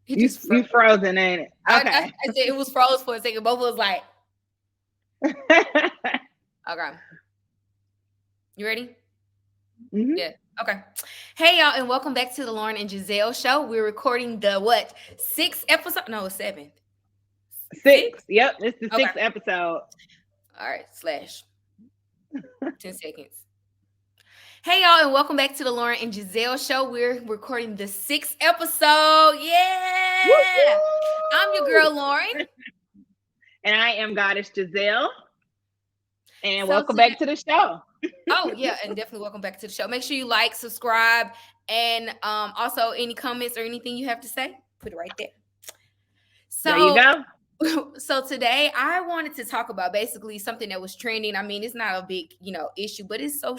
It You just froze. you frozen, ain't it? I Okay. said it was froze for a second. Both of us like, okay. You ready? hmm Yeah. Okay. Hey y'all, and welcome back to the Llauryn and Giselle show. We're recording the what? Sixth episode? No, seventh. Six. Six? Yep, it's the Okay. sixth episode. All right. Slash 10 seconds. Hey y'all, and welcome back to the Llauryn and Giselle show. We're recording the sixth episode. Yeah. I'm your Woo-hoo! girl Llauryn. And I am Goddess Giselle. And So welcome today, back to the show. oh yeah, and definitely welcome back to the show. Make sure you like, subscribe, and also any comments or anything you have to say, put it right there. There you So go. so today I wanted to talk about basically something that was trending. I mean, it's not a big, issue, but it's so,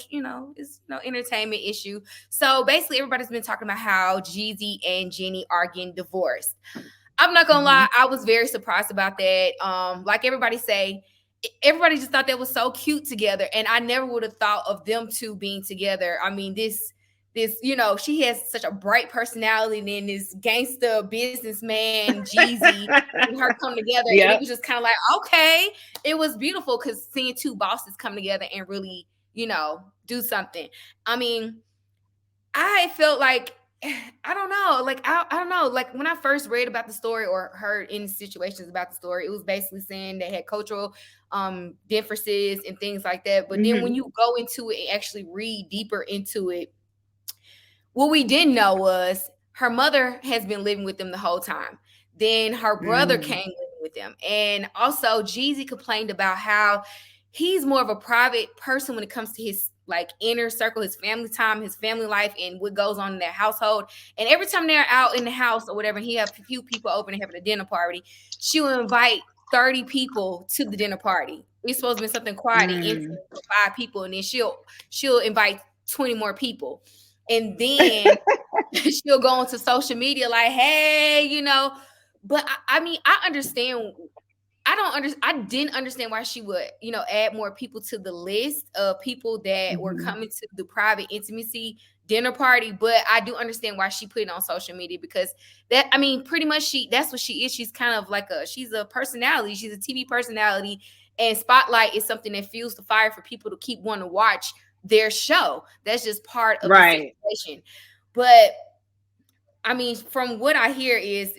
it's entertainment issue. So basically everybody's been talking about how Jeezy and Jeannie are getting divorced. I'm not gonna hmm lie, I was very surprised about that. Like everybody say, everybody just thought that was so cute together, and I never would have thought of them two being together. I mean, this, she has such a bright personality, and then this gangster businessman Jeezy and her come together, and it Yep. was just kind of like, okay, it was beautiful because seeing two bosses come together and really, do something. I mean, I felt like I don't know, like I don't know, like when I first read about the story or heard any situations about the story, it was basically saying they had cultural differences and things like that. But then when hmm you go into it and actually read deeper into it, what we didn't know was her mother has been living with them the whole time. Then her brother came mm living with them. And also Jeezy complained about how he's more of a private person when it comes to his like inner circle, his family time, his family life, and what goes on in their household. And every time they're out in the house or whatever, and he have a few people over and having a dinner party, she will invite 30 people to the dinner party. It's supposed to be something quiet and intimate mm. for 5 people, and then she'll invite 20 more people. And then she'll go onto social media like, hey, but I mean, I understand. I don't understand. I didn't understand why she would, add more people to the list of people that were hmm coming to the private intimacy dinner party. But I do understand why she put it on social media because I mean, pretty much that's what she is. She's kind of like she's a personality. She's a TV personality, and Spotlight is something that fuels the fire for people to keep wanting to watch their show. That's just part of the Right. situation. But I mean, from what I hear is,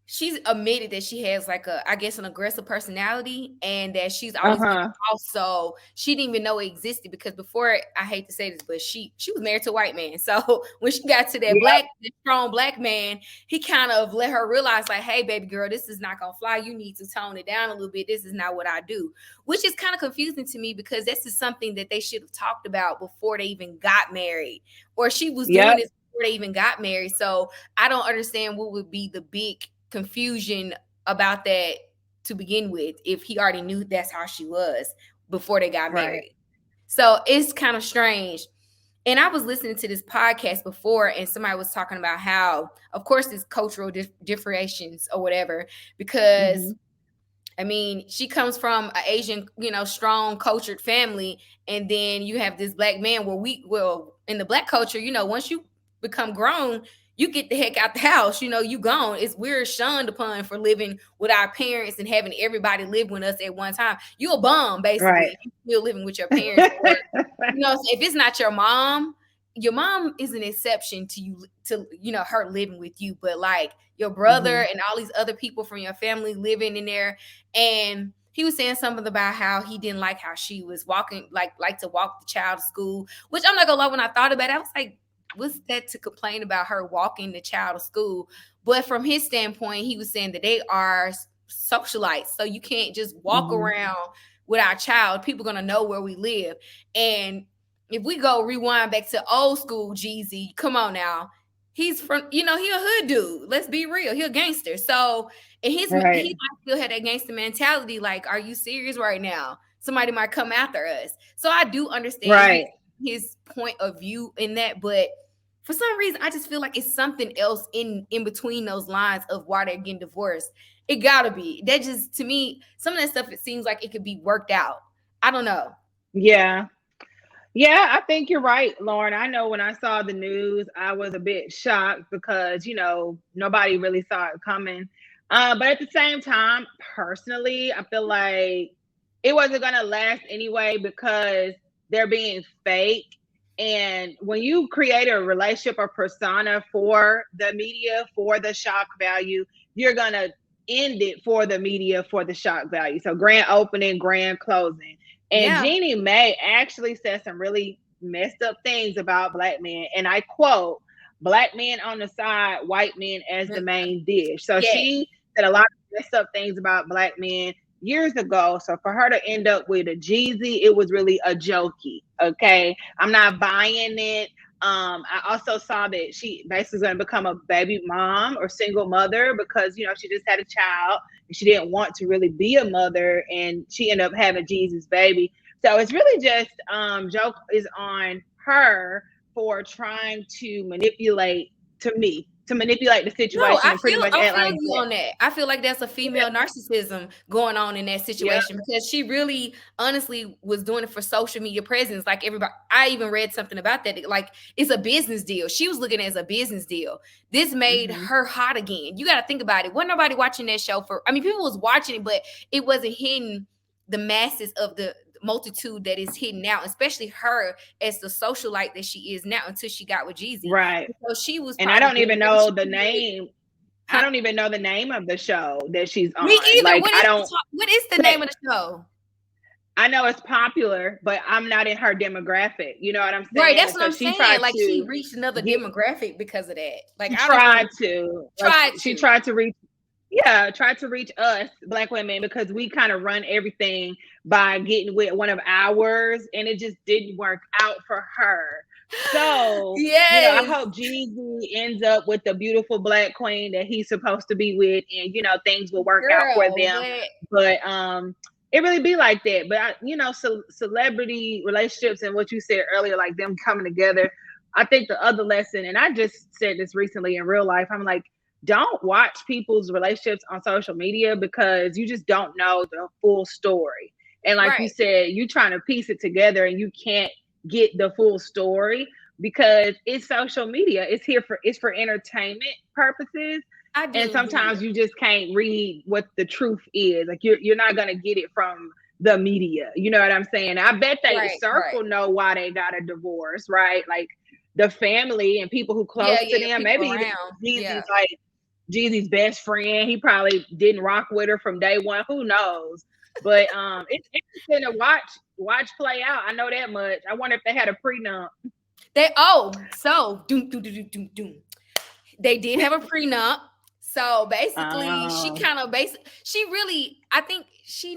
she's admitted that she has like I guess an aggressive personality, and that she's always been Uh-huh. also she didn't even know it existed because before, I hate to say this, but she was married to a white man. So when she got to Yep. that strong black man, he kind of let her realize like, hey baby girl, this is not gonna fly. You need to tone it down a little bit. This is not what I do. Which is kind of confusing to me because this is something that they should have talked about before they even got married. Or she was doing Yep. this before they even got married. So I don't understand what would be the big confusion about that to begin with if he already knew that's how she was before they got Right. married. So it's kind of strange. And I was listening to this podcast before, and somebody was talking about how, of course, there's cultural differentiations or whatever, because hmm I mean, she comes from an Asian, strong cultured family, and then you have this black man where in the black culture, once you become grown, you get the heck out the house, you gone. We're shunned upon for living with our parents and having everybody live with us at one time. You a bum, basically, Right. if you still living with your parents, or if it's not your mom is an exception to you, to her living with you, but like your brother hmm and all these other people from your family living in there. And he was saying something about how he didn't like how she was walking, like to walk the child to school, which I'm not gonna lie, when I thought about it, I was like, what's that to complain about her walking the child to school? But from his standpoint, he was saying that they are socialites, so you can't just walk hmm around with our child. People gonna know where we live. And if we go rewind back to old school Jeezy, come on now. He's from, he a hood dude. Let's be real. He a gangster. So, and he Right. might still have that gangster mentality. Like, are you serious right now? Somebody might come after us. So I do understand Right. his point of view in that, but for some reason, I just feel like it's something else in between those lines of why they're getting divorced. It gotta be. That just, to me, some of that stuff, it seems like it could be worked out. I don't know. Yeah. Yeah, I think you're right, Lauren. I know when I saw the news, I was a bit shocked because, nobody really saw it coming. But at the same time, personally, I feel like it wasn't going to last anyway because they're being fake. And when you create a relationship or persona for the media, for the shock value, you're going to end it for the media, for the shock value. So grand opening, grand closing. And Yeah. Jeannie Mai actually said some really messed up things about black men. And I quote, black men on the side, white men as the main dish. So Yeah. she said a lot of messed up things about black men years ago. So for her to end up with a Jeezy, it was really a jokey. Okay. I'm not buying it. I also saw that she basically going to become a baby mom or single mother because, she just had a child and she didn't want to really be a mother and she ended up having Jesus' baby. So it's really just joke is on her for trying to manipulate the No, situation and pretty much I act feel like you that. on that. I feel like that's a female narcissism going on in that Yeah, situation because she really honestly was doing it for social media presence. Like everybody, I even read something about that. Like it's a business deal. She was looking at it as a business deal. This made mm-hmm. her hot again. You got to think about it. Wasn't nobody watching that show for, I mean, people was watching it, but it wasn't hitting the masses of the multitude that is hitting now, especially her as the socialite that she is now until she got with Jeezy. Right. So she was And I probably don't doing even whatever know she the could. name. I Huh? don't even know the name of the show that she's Me on. either. Like I don't. What is the But name of the show? I know it's popular, but I'm not in her demographic. You know what I'm Right, saying? that's And what so I'm she saying. tried Like she to reached another get. demographic because of that. Like She I don't tried think to. Like tried she to. tried to reach. Yeah, tried to reach us black women because we kind of run everything by getting with one of ours, and it just didn't work out for her. So, I Yes, hope Jeezy ends up with the beautiful black queen that he's supposed to be with, and things will work out for girl. them. But But it really be like that. But celebrity relationships and what you said earlier, like them coming together. I think the other lesson, and I just said this recently in real life. I'm like, don't watch people's relationships on social media because you just don't know the full story. And like you right, said, you trying to piece it together and you can't get the full story because it's social media. It's for entertainment purposes. I And do sometimes agree. you just can't read what the truth is. Like you're not gonna get it from the media. You know what I'm saying? I bet they Right, right. circle know why they got a divorce, right? Like the family and people who Yeah, close to yeah. them, People maybe even around. Yeah. Jeezy's best friend. He probably didn't rock with her from day one. Who knows? But it's interesting to watch play out. I know that much. I wonder if they had a prenup. Doom, doom, doom, doom, doom, doom. They did have a prenup. So basically, Um, she really, I think she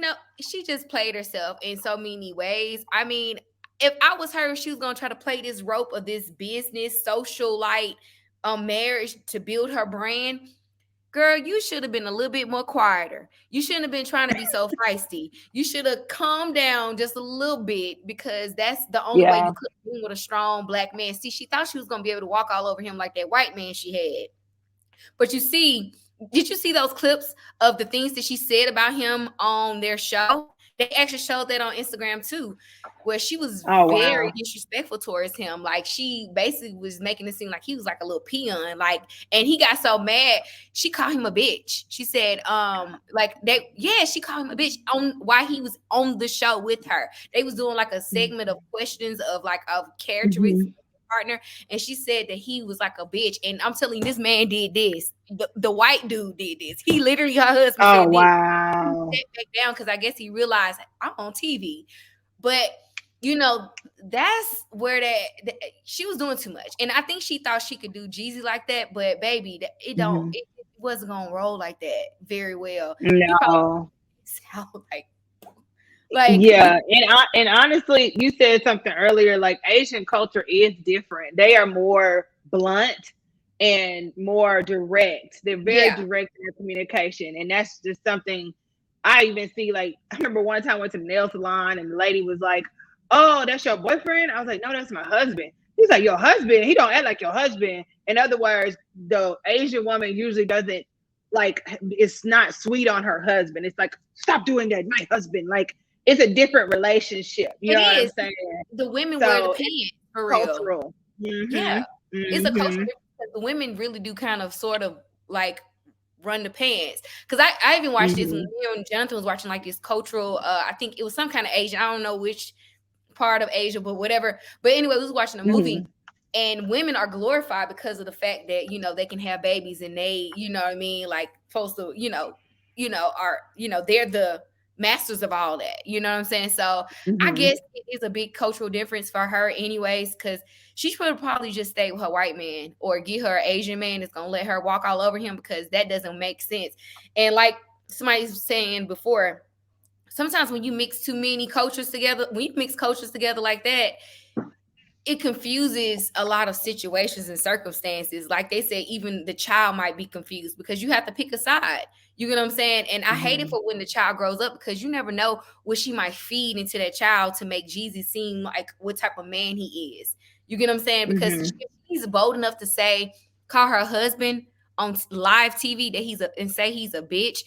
just played herself in so many ways. I mean, if I was her, she was gonna try to play this rope of this business, social like marriage to build her brand. Girl, you should have been a little bit more quieter. You shouldn't have been trying to be so feisty. You should have calmed down just a little bit because that's the only way yeah. you could win with a strong black man. See, she thought she was gonna be able to walk all over him like that white man she had. But you see, did you see those clips of the things that she said about him on their show? They actually showed that on Instagram too, where she was Oh very wow. disrespectful towards him. Like she basically was making it seem like he was like a little peon. Like, and he got so mad, she called him a bitch. She said, she called him a bitch on why he was on the show with her. They was doing like a segment of questions of characteristics Mm-hmm. partner, and she said that he was like a bitch. And I'm telling you, this man did this. The white dude did this. He literally, her husband Oh said this. He wow. stepped back down because I guess he realized I'm on TV. But that's where she was doing too much, and I think she thought she could do Jeezy like that. But baby, Mm-hmm. it wasn't gonna roll like that very well. He probably No. sound like Yeah, and honestly, you said something earlier. Like Asian culture is different. They are more blunt and more direct. They're very yeah. direct in their communication, and that's just something I even see. Like I remember one time I went to the nail salon, and the lady was like, "Oh, that's your boyfriend?" I was like, "No, that's my husband." He's like, "Your husband? He don't act like your husband." In other words, the Asian woman usually doesn't like. It's not sweet on her husband. It's like, "Stop doing that, my husband." Like it's a different relationship. You It know what I'm is. saying? The women wear the So it's pants for real. cultural. Yeah. It's a culture Mm-hmm. difference because the women really do kind of sort of like run the pants. Because I even watched this when Mm-hmm. me and Jonathan was watching like this cultural, I think it was some kind of Asian, I don't know which part of Asia, but whatever. But anyway, we was watching a movie Mm-hmm. and women are glorified because of the fact that, they can have babies and they, you know what I mean, like supposed to, are, they're the masters of all that. You know what I'm saying? So I Mm-hmm. guess it is a big cultural difference for her anyways, because she should probably just stay with her white man or get her Asian man that's gonna let her walk all over him, because that doesn't make sense. And like somebody was saying before, sometimes when you mix too many cultures together, when you mix cultures together like that, it confuses a lot of situations and circumstances. Like they said, even the child might be confused because you have to pick a side. You get what I'm saying? And I hate it Mm-hmm. for when the child grows up, because you never know what she might feed into that child to make Jeezy seem like what type of man he is. You get what I'm saying? Because Mm-hmm. he's bold enough to call her husband on live TV that and say he's a bitch.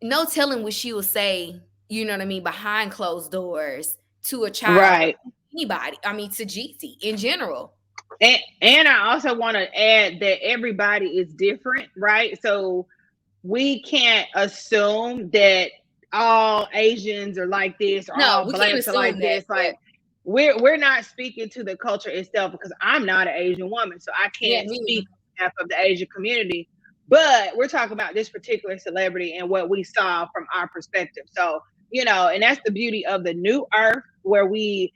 No telling what she will say, you know what I mean, behind closed doors to a child or Right. anybody. I mean, to Jeezy in general. And I also want to add that everybody is different, right? So we can't assume that all Asians are like this or No, all we can't blacks are assume like that. this. Yeah, Like we're not speaking to the culture itself, because I'm not an Asian woman, so I yeah, can't me speak neither. on behalf of the Asian community. But we're talking about this particular celebrity and what we saw from our perspective. So, and that's the beauty of the new earth, where we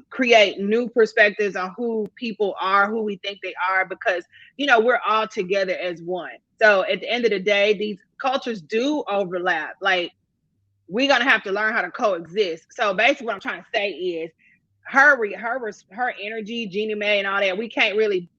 create new perspectives on who people are, who we think they are, because we're all together as one. So at the end of the day, these cultures do overlap. Like, we're gonna have to learn how to coexist. So basically, what I'm trying to say is, her energy, Jeannie Mai, and all that. We can't really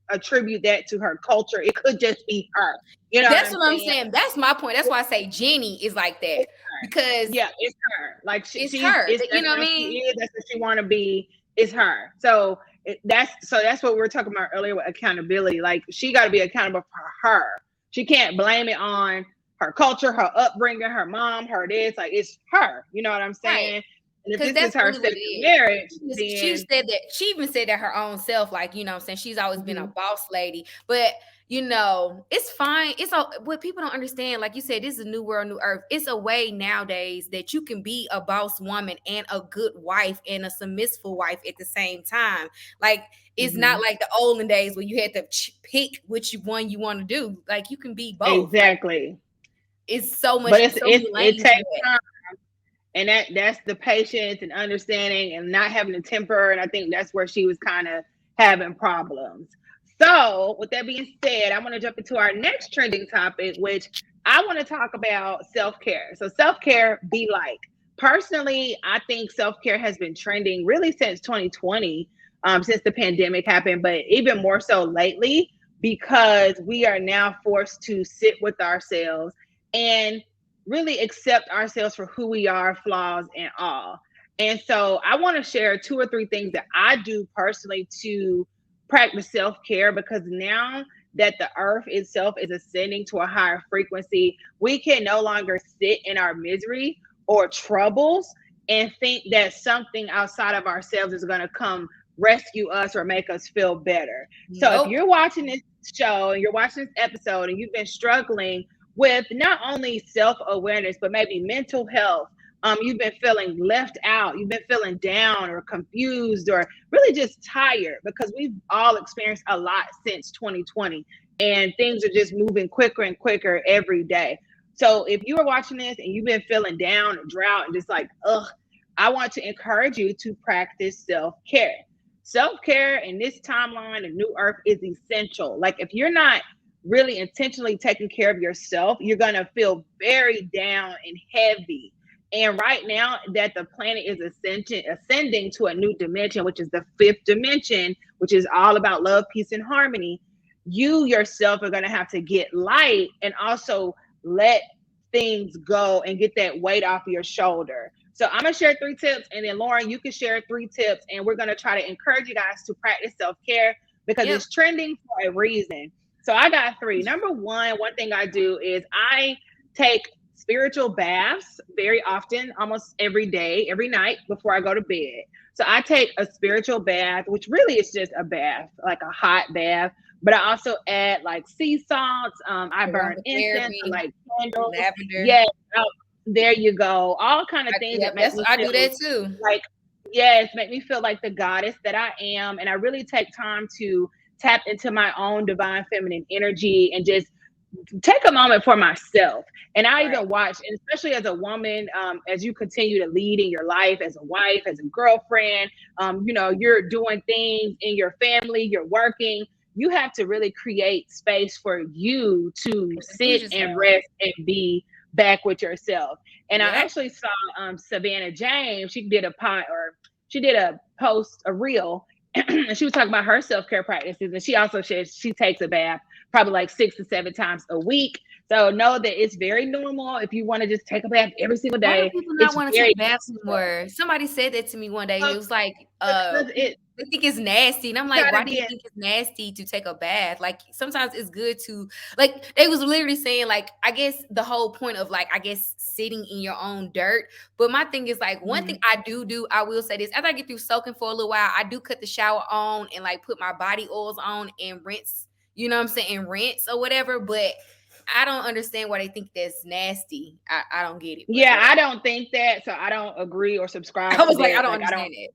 attribute that to her culture. It could just be her. You know what That's I'm what I'm saying? saying. That's my point. That's why I say Jenny is like that, It's her. because Yeah, it's her. Like it's she's her. it's You that's know what I how she mean? is. That's what she want to be. It's her. So that's what we were talking about earlier with accountability. Like, she got to be accountable for her. She can't blame it on her culture, her upbringing, her mom, her this. Like, it's her. You know what I'm Right. saying? And if Because this is that's her really what second it is. marriage, She then said that, she even said that her own self, like, you know what I'm saying, she's always been a mhm, boss lady. But it's fine. What people don't understand, like you said, this is a new world, new earth. It's a way nowadays that you can be a boss woman and a good wife and a submissive wife at the same time. Like, it's not mhm, like the olden days where you had to pick which one you want to do. Like, you can be both. Like, exactly. it's so But much, so many it lanes takes to that. time. And that's the patience and understanding and not having a temper. And I think that's where she was kind of having problems. So with that being said, I want to jump into our next trending topic, which I want to talk about self-care. So self-care be like. Personally, I think self-care has been trending really since 2020, since the pandemic happened, but even more so lately, because we are now forced to sit with ourselves and really accept ourselves for who we are, flaws and all. And so I want to share two or three things that I do personally to practice self-care, because now that the earth itself is ascending to a higher frequency, we can no longer sit in our misery or troubles and think that something outside of ourselves is going to come rescue us or make us feel better. So if Nope. you're watching this show and you're watching this episode and you've been struggling with not only self-awareness, but maybe mental health. You've been feeling left out, you've been feeling down or confused or really just tired, because we've all experienced a lot since 2020 and things are just moving quicker and quicker every day. So if you are watching this and you've been feeling down and drought and just like, ugh, I want to encourage you to practice self-care. Self-care in this timeline of New Earth is essential. Like, if you're not really intentionally taking care of yourself, you're going to feel very down and heavy. And right now that the planet is ascending to a new dimension, which is the fifth dimension, which is all about love, peace, and harmony, you yourself are going to have to get light and also let things go and get that weight off your shoulder. So I'm going to share 3 tips, and then Llauryn, you can share 3 tips, and we're going to try to encourage you guys to practice self-care because Yep. it's trending for a reason. So I got 3. Number one thing I do is I take spiritual baths very often, almost every day, every night before I go to bed. So I take a spiritual bath, which really is just a bath, like a hot bath. But I also add like sea salts. I burn incense, or Aromatherapy, like candles. lavender. Yes, there you go. All kind of things Yep, that make that's me I do feel that too. like, yes, make me feel like the goddess that I am. And I really take time to tap into my own divine feminine energy and just take a moment for myself. And I Right. even watch, and especially as a woman, as you continue to lead in your life, as a wife, as a girlfriend, you're doing things in your family, you're working. You have to really create space for you to Include sit yourself. and rest and be back with yourself. And I Yep. actually saw Savannah James. She did a post, a reel, and she was talking about her self-care practices. And she also says she takes a bath probably like 6 to 7 times a week. So know that it's very normal if you want to just take a bath every single Why do day. people not It's want to very take baths anymore? Somebody said that to me one day. It was like, because they think it's nasty. And I'm you like, gotta why do you be think it's nasty to take a bath? Like sometimes it's good to like they was literally saying, like, I guess the whole point of like, I guess sitting in your own dirt. But my thing is like one thing Mhm. I do, I will say this, after I get through soaking for a little while, I do cut the shower on and like put my body oils on and rinse, you know what I'm saying, and rinse or whatever. But I don't understand why they think that's nasty. I don't get it, but Yeah, whatever. I don't think that, so I don't agree or subscribe I to was like, I that. don't Like understand it.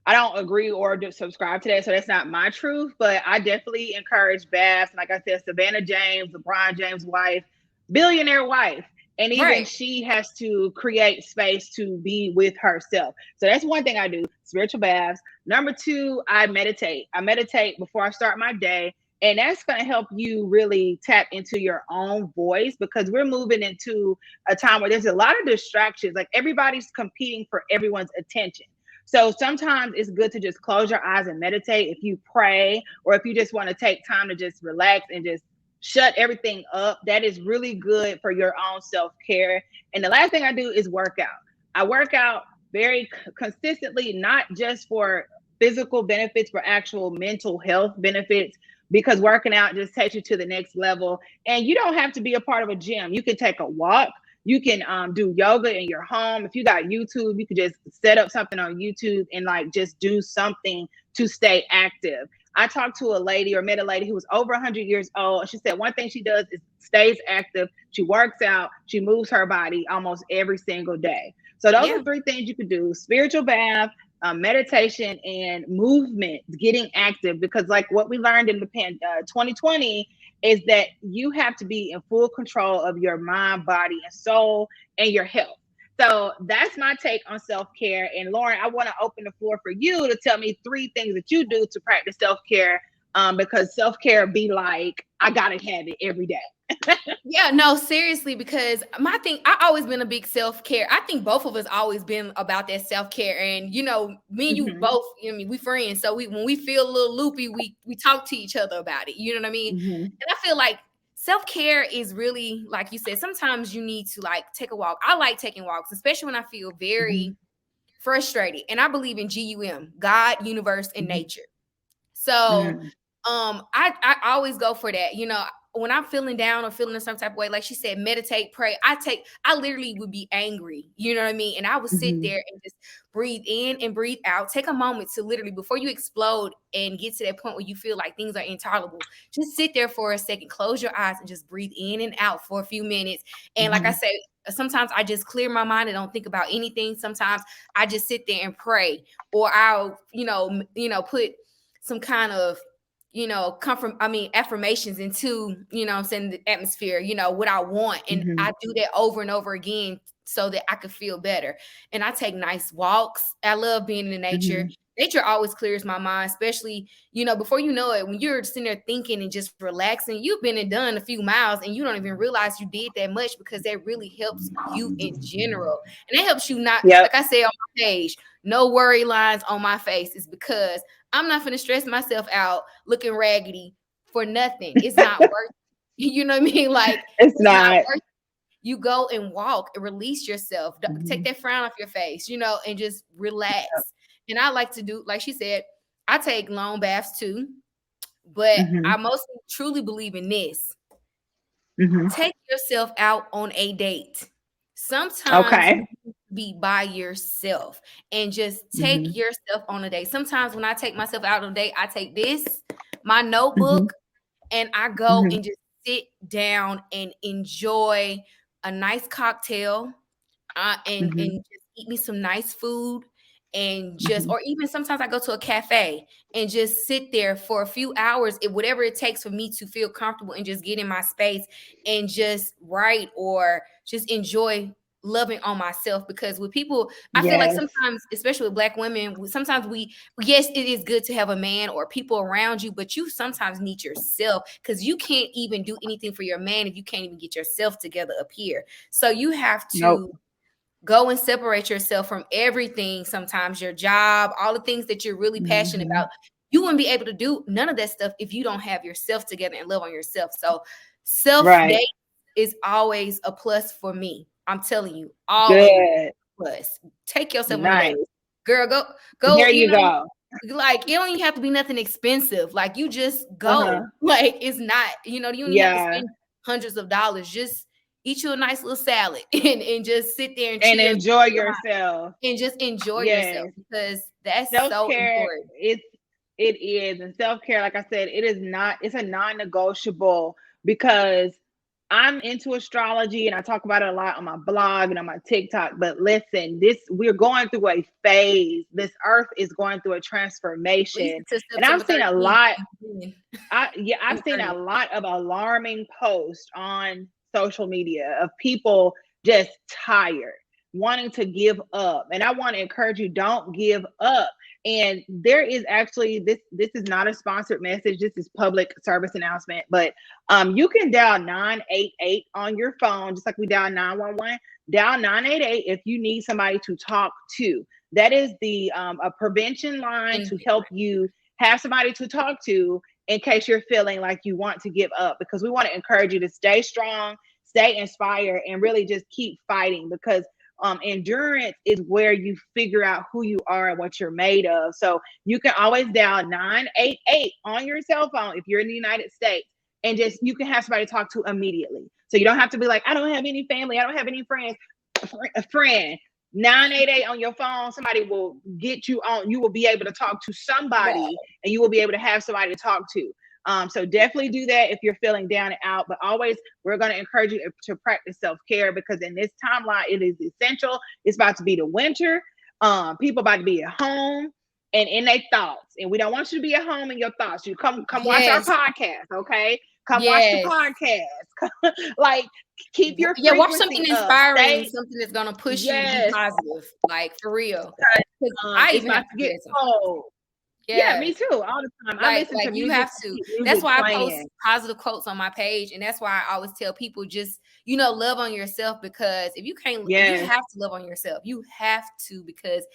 I don't agree or subscribe to that. So that's not my truth. But I definitely encourage baths. Like I said, Savannah James, LeBron James' wife, billionaire wife. And even Right. she has to create space to be with herself. So that's one thing I do, spiritual baths. Number two, I meditate. I meditate before I start my day. And that's going to help you really tap into your own voice, because we're moving into a time where there's a lot of distractions. Like everybody's competing for everyone's attention. So sometimes it's good to just close your eyes and meditate. If you pray, or if you just want to take time to just relax and just shut everything up, that is really good for your own self-care. And the last thing I do is work out. I work out very consistently, not just for physical benefits, for actual mental health benefits, because working out just takes you to the next level. And you don't have to be a part of a gym. You can take a walk. You can do yoga in your home. If you got YouTube, you can just set up something on YouTube and like just do something to stay active. I talked to a lady, or met a lady who was over 100 years old. And she said one thing she does is stays active. She works out. She moves her body almost every single day. So those Yeah. are three things you could do: spiritual bath, meditation, and movement, getting active. Because like what we learned in the 2020 is that you have to be in full control of your mind, body, and soul, and your health. So that's my take on self-care. And Llauryn, I want to open the floor for you to tell me three things that you do to practice self-care. Because self-care be like, I gotta have it every day. Yeah, no, seriously, because my thing, I always been a big self-care. I think both of us always been about that self-care. And me and you Mm-hmm. both, I mean, we friends. So when we feel a little loopy, we talk to each other about it. You know what I mean? Mm-hmm. And I feel like self-care is really, like you said, sometimes you need to like take a walk. I like taking walks, especially when I feel Mm-hmm. very frustrated. And I believe in GUM, God, universe, and nature. So Mm-hmm. I always go for that. When I'm feeling down or feeling in some type of way, like she said, meditate, pray. I literally would be angry, you know what I mean? And I would sit Mm-hmm. there and just breathe in and breathe out. Take a moment to literally, before you explode and get to that point where you feel like things are intolerable, just sit there for a second, close your eyes and just breathe in and out for a few minutes. And like I Mm-hmm. said, sometimes I just clear my mind and don't think about anything. Sometimes I just sit there and pray, or I'll, put some kind of comfort, affirmations into, I'm saying, the atmosphere, what I want. And Mm-hmm. I do that over and over again so that I could feel better. And I take nice walks. I love being in the nature. Mm-hmm. Nature always clears my mind, especially, before you know it, when you're sitting there thinking and just relaxing, you've been and done a few miles and you don't even realize you did that much, because that really helps you in general. And it helps you not, Yep. like I said on my page, no worry lines on my face, is because I'm not going to stress myself out looking raggedy for nothing. It's not worth it. You know what I mean? Like, It's it's not not. worth it. You go and walk and release yourself. Take Mm-hmm. that frown off your face, and just relax. And I like to do, like she said, I take long baths too, but Mm-hmm. I mostly truly believe in this. Mm-hmm. Take yourself out on a date. Sometimes Okay. you need to be by yourself and just take Mm-hmm. yourself on a date. Sometimes when I take myself out on a date, I take this, my Mm-hmm. notebook, and I go Mm-hmm. and just sit down and enjoy a nice cocktail, and Mm-hmm. just eat me some nice food, and just, Mm-hmm. or even sometimes I go to a cafe and just sit there for a few hours, whatever it takes for me to feel comfortable and just get in my space and just write or just enjoy loving on myself. Because with people, I feel like Yes. sometimes, especially with Black women, sometimes we, yes, it is good to have a man or people around you, but you sometimes need yourself, because you can't even do anything for your man if you can't even get yourself together up here. So you have Nope. to go and separate yourself from everything. Sometimes your job, all the things that you're really passionate Mm-hmm. about, you wouldn't be able to do none of that stuff if you don't have yourself together and love on yourself. So self Right. date is always a plus for me. I'm telling you, always Good. a plus. Take yourself on a date, Nice. girl. Go. There you go. Like it don't even have to be nothing expensive. Like you just Uh-huh. go. Like it's not. You don't even have to Yeah. spend hundreds of dollars. Just eat you a nice little salad and just sit there and And chill enjoy yourself. and just enjoy yourself, Yes. because that's so Self-care, important. it is. And self-care, like I said, it is not, it's a non-negotiable, because I'm into astrology and I talk about it a lot on my blog and on my TikTok. But listen, this, we're going through a phase. This earth is going through a At least transformation. until And I've September seen a 13th. lot, In I've the seen a 30th. lot of alarming posts on social media of people just tired, wanting to give up. And I want to encourage you, don't give up. And there is actually this is not a sponsored message. This is public service announcement, but you can dial 988 on your phone, just like we dial 911. Dial 988 if you need somebody to talk to. That is the a prevention line And to help you have somebody to talk to in case you're feeling like you want to give up, because we want to encourage you to stay strong, stay inspired, and really just keep fighting, because endurance is where you figure out who you are and what you're made of. So you can always dial 988 on your cell phone if you're in the United States, and just you can have somebody to talk to immediately. So you don't have to be like, I don't have any family, I don't have any friends. A friend, 988 on your phone, somebody will get you on. You will be able to talk to right. somebody, and you will be able to have somebody to talk to. So definitely do that if you're feeling down and out. But always, we're going to encourage you to practice self-care, because in this timeline, it is essential. It's about to be the winter. People about to be at home and in their thoughts, and we don't want you to be at home in your thoughts. You come watch our Yes. podcast, okay? Come watch the Yes. podcast. Like, keep your Yeah, watch something frequency up. inspiring, Stay. something that's gonna push you to be Yes. positive, like for real. 'Cause I It's even about have to to do get that sometimes. cold. Yeah, me Yes. too. All the time. I listen to You music, have to to. keep That's music why I post playing. positive quotes on my page, and that's why I always tell people just, love on yourself, because if you can't, you Yes. have to love on yourself. You have to, because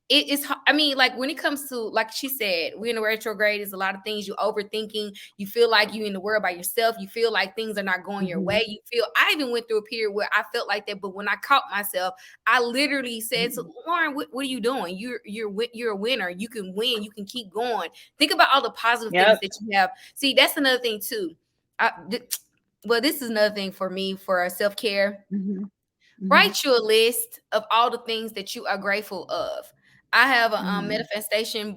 it is, I mean, like when it comes to, like she said, we're in the retrograde. There's a lot of things you overthinking. You feel like you in the world by yourself. You feel like things are not going your Mm-hmm. way. I even went through a period where I felt like that, but when I caught myself, I literally said to Llauryn, what are you doing? You're a winner. You can win. You can keep going. Think about all the positive things Yep. that you have. See, that's another thing too. Well, this is another thing for me for self-care. Mm-hmm. Mm-hmm. Write you a list of all the things that you are grateful of. I have a Mm-hmm. manifestation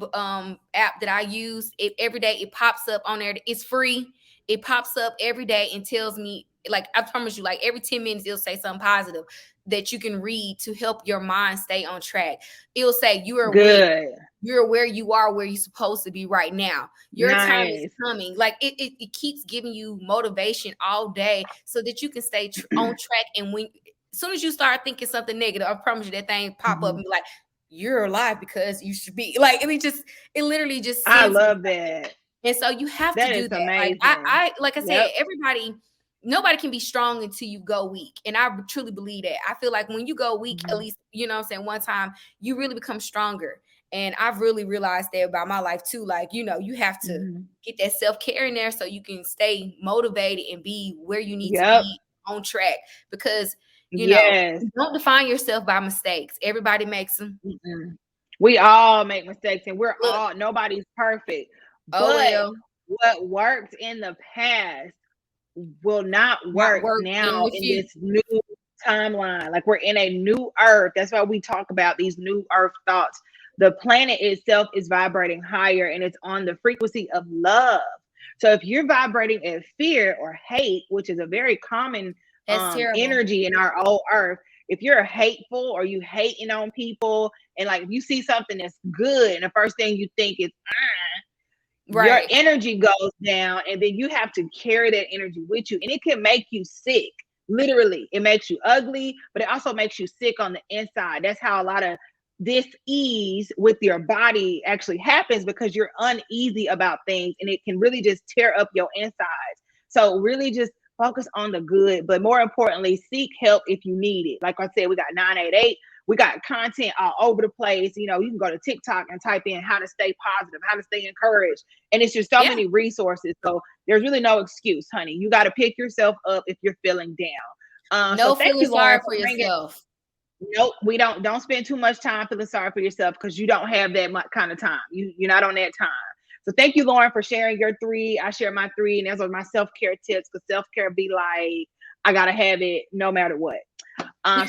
app that I use. Every day it pops up on there. It's free. It pops up every day and tells me, like, I promise you, like every 10 minutes it'll say something positive that you can read to help your mind stay on track. It'll say you are winning. Good. You're where you are, where you're supposed to be right now. Your time is Nice. coming. Like it keeps giving you motivation all day so that you can stay on track. And when, as soon as you start thinking something negative, I promise you that thing pop up Mm-hmm. and be like, you're alive because you should be. Like, it literally just I sends me. love that. And so you have to That do is that. Like amazing. like I said, Yep. nobody can be strong until you go weak. And I truly believe that. I feel like when you go weak, at Mm-hmm. least, what I'm saying, one time, you really become stronger. And I've really realized that about my life too. Like, you have to Mm-hmm. get that self-care in there so you can stay motivated and be where you need to Yep. be on track. Because, Yes. don't define yourself by mistakes. Everybody makes them. Mm-mm. We all make mistakes, and Look, nobody's perfect. oh But well. what worked in the past will not Not work work in now the in future. this new timeline. Like we're in a new earth. That's why we talk about these new earth thoughts. The planet itself is vibrating higher and it's on the frequency of love. So if you're vibrating at fear or hate, which is a very common That's terrible. energy in our old earth, if you're hateful or you hating on people, and like if you see something that's good and the first thing you think is your Right. energy goes down, and then you have to carry that energy with you, and it can make you sick. Literally, it makes you ugly, but it also makes you sick on the inside. That's how a lot of this ease with your body actually happens, because you're uneasy about things, and it can really just tear up your insides. So really just focus on the good, but more importantly, seek help if you need it. Like I said, we got 988. We got content all over the place. You know, you can go to TikTok and type in how to stay positive, how to stay encouraged. And it's just so Yeah. many resources. So there's really no excuse, honey. You got to pick yourself up if you're feeling down. So No thank feeling you, Llauryn, sorry for for bringing. yourself. Nope, we don't spend too much time feeling sorry for yourself, because you don't have that much kind of time. You're not on that time. So thank you, Llauryn, for sharing your 3. I share my 3, and those are my self-care tips, because self-care be like, I gotta have it no matter what.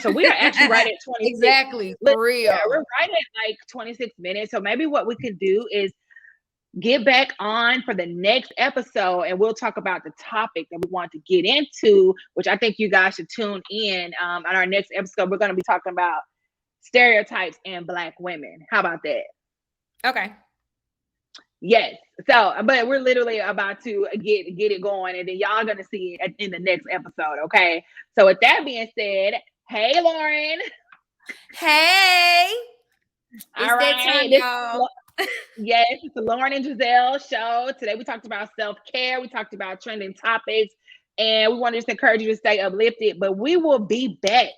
So we are actually right at 26. Exactly. Look, For yeah, we're real. right at like 26 minutes. So maybe what we could do is get back on for the next episode, and we'll talk about the topic that we want to get into, which I think you guys should tune in. On our next episode, we're going to be talking about stereotypes in Black women. How about that? Okay. Yes. So, but we're literally about to get it going, and then y'all gonna see it in the next episode. Okay. So, with that being said, hey, Llauryn. Hey, All it's that right. time, y'all. Yes, it's the Llauryn and Giselle show. Today we talked about self-care. We talked about trending topics, and we want to just encourage you to stay uplifted. But we will be back.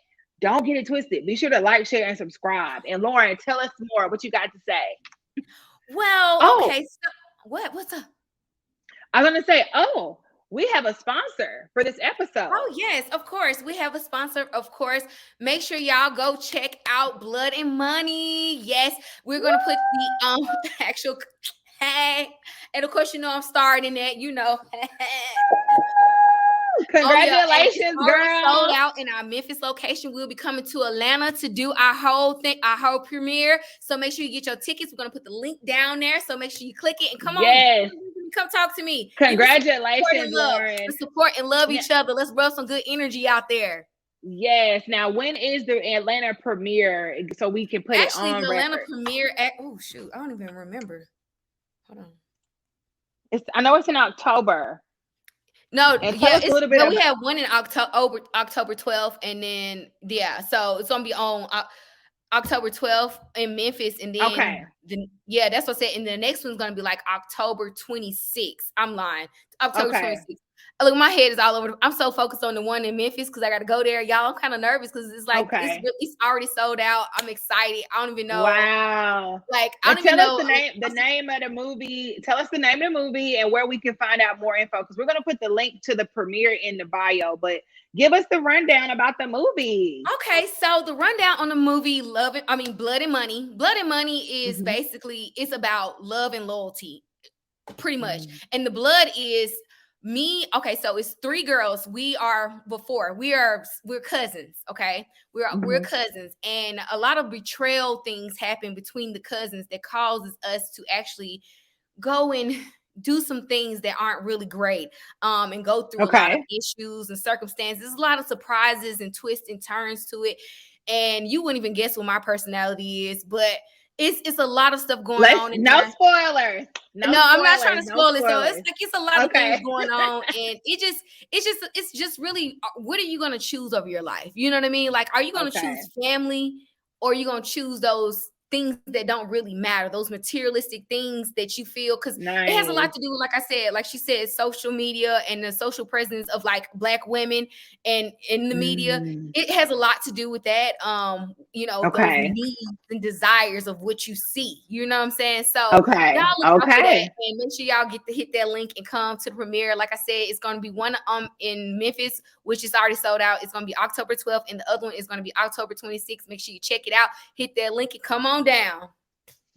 Don't get it twisted. Be sure to like, share, and subscribe. And Llauryn, tell us more. What you got to say? Well, Oh, okay. So what? What's up? I'm gonna say, oh, we have a sponsor for this episode. Oh, yes, of course. We have a sponsor, of course. Make sure y'all go check out Blood and Money. Yes, we're gonna put the actual hey. And of course, you know I'm starting that, you know. Oh yeah, and it's Congratulations, already sold girl. out in our Memphis location. We'll be coming to Atlanta to do our whole thing, our whole premiere. So make sure you get your tickets. We're gonna put the link down there. So make sure you click it and come on, Yes. come talk to me. Give me some support and Congratulations, love. Llauryn. Let's support and love Now, each other. Let's rub some good energy out there. yes. Now, when is the Atlanta premiere so we can put it Actually, on the Atlanta record? premiere at oh shoot, I don't even remember. Hold on. I know it's in October. No, And tell yeah, us a it's little bit but we about. have one in October 12th, and then yeah, so it's gonna be on October 12th in Memphis, and Okay. then yeah, that's what I said. And the next one's gonna be like October 26th. I'm lying, October Okay. 26th. Look, my head is all over. I'm so focused on the one in Memphis because I got to go there. Y'all, I'm kind of nervous because it's like Okay. it's already sold out. I'm excited. I don't even know. Wow. Like I Now don't even tell us know. the name of the movie. Tell us the name of the movie and where we can find out more info, because we're gonna put the link to the premiere in the bio. But give us the rundown about the movie. Okay, so the rundown on the movie Blood and Money. Blood and Money is Mm-hmm. basically it's about love and loyalty, pretty much. Mm-hmm. And the blood is me. Okay, so it's 3 girls. We're cousins, okay? We're Mm-hmm. cousins, and a lot of betrayal things happen between the cousins that causes us to actually go and do some things that aren't really great, and go through a lot of Okay. issues and circumstances. There's a lot of surprises and twists and turns to it, and you wouldn't even guess what my personality is, but it's a lot of stuff going Let's on in no there. spoilers. No No, I'm not trying spoilers. to No spoil it. So it's spoilers. like it's a lot of things Okay. going on, and it's just really what are you gonna choose over your life? You know what I mean? Like, are you gonna Okay. choose family, or are you gonna choose those things that don't really matter, those materialistic things that you feel? Because it has a lot Nice. to do with, like I said, like she said, social media and the social presence of like Black women and in the media. Mm. It has a lot to do with that. Those Okay. needs and desires of what you see. You know what I'm saying? So y'all Okay. look out for that, Okay. and make sure y'all get to hit that link and come to the premiere. Like I said, it's going to be one in Memphis, which is already sold out. It's going to be October 12th, and the other one is going to be October 26th. Make sure you check it out. Hit that link and come on down.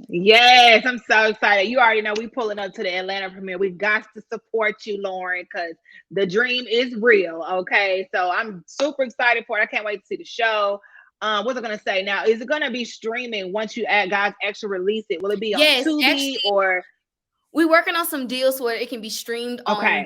Yes, I'm so excited. You already know we pulling up to the Atlanta premiere. We got to support you, Llauryn, because the dream is real. Okay, so I'm super excited for it. I can't wait to see the show. What's I gonna say now? Is it gonna be streaming once you add guys actually release it? Will it be on Yes, Tubi actually, or we're working on some deals where it can be streamed on okay?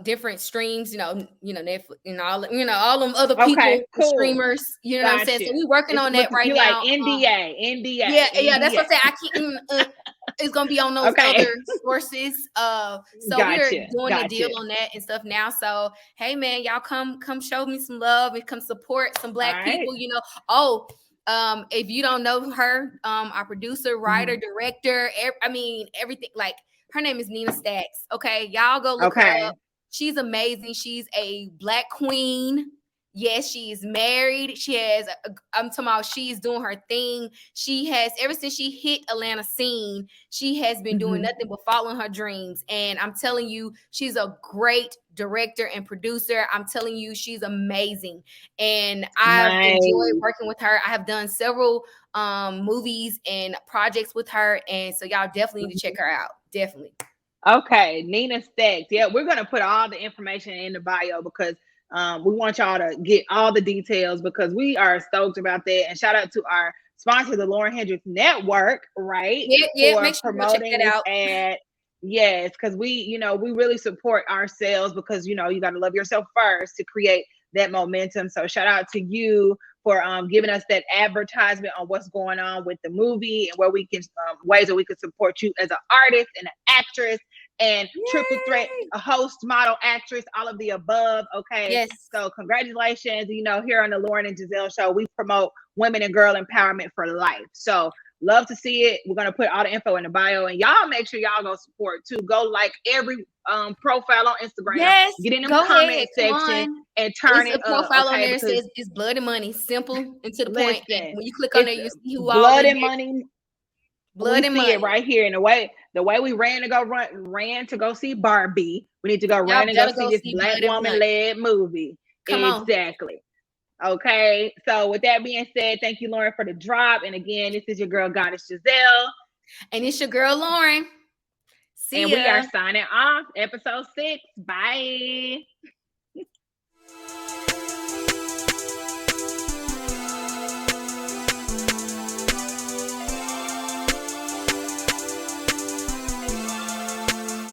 different streams, Netflix and all them other Okay, people, the cool. streamers, you know what I'm saying? So Gotcha. we're working It's on with that right you like now. NDA, NDA, Yeah, that's what NDA. I'm saying. I can't. It's gonna be on those Okay, other sources. So we're gotcha, doing a deal gotcha. on that and stuff now. So hey, man, y'all come show me some love and come support some All Black right. people. Oh, if you don't know her, our producer, writer, Mhm. director, everything. Like her name is Nina Stacks. Okay, y'all go look her Okay. up. She's amazing. She's a Black queen. Yes, she is married. She has, I'm talking about she's doing her thing. She has, ever since she hit Atlanta scene, she has been doing Mhm. nothing but following her dreams. And I'm telling you, she's a great director and producer. I'm telling you, she's amazing. And I've enjoyed Nice. working with her. I have done several movies and projects with her. And so y'all definitely need to check her out. Definitely. Okay, Nina Stacks. Yeah, we're gonna put all the information in the bio because we want y'all to get all the details because we are stoked about that. And shout out to our sponsor, the Llauryn Hendrix Network, right, Yeah, yeah. for Make sure you go check promoting that this out. ad. Yes, because we really support ourselves because you got to love yourself first to create that momentum. So shout out to you for giving us that advertisement on what's going on with the movie and where we can ways that we can support you as an artist and an actress and triple threat, Yay! a host, model, actress, all of the above. Okay. Yes. So congratulations. Here on the Llauryn and Giselle show, we promote women and girl empowerment for life. So love to see it. We're going to put all the info in the bio and y'all make sure y'all go support too. Go like every profile on Instagram, Yes. get in them Go ahead. comment Come section on. and turn It's it a up. profile on Okay. there that Because says it's blood and money. Simple and to the point. And listen, when you click on there, it's you see who all blood in and there. money. We Blood and see it money. right here in the way we ran to go see Barbie. We need to go Y'all run and go better see go this see Black blood and woman money. led movie. Come on. Exactly. Okay. So with that being said, thank you, Llauryn, for the drop. And again, this is your girl Goddess Giselle. And it's your girl Llauryn. And See we are ya. signing off. Episode 6. Bye.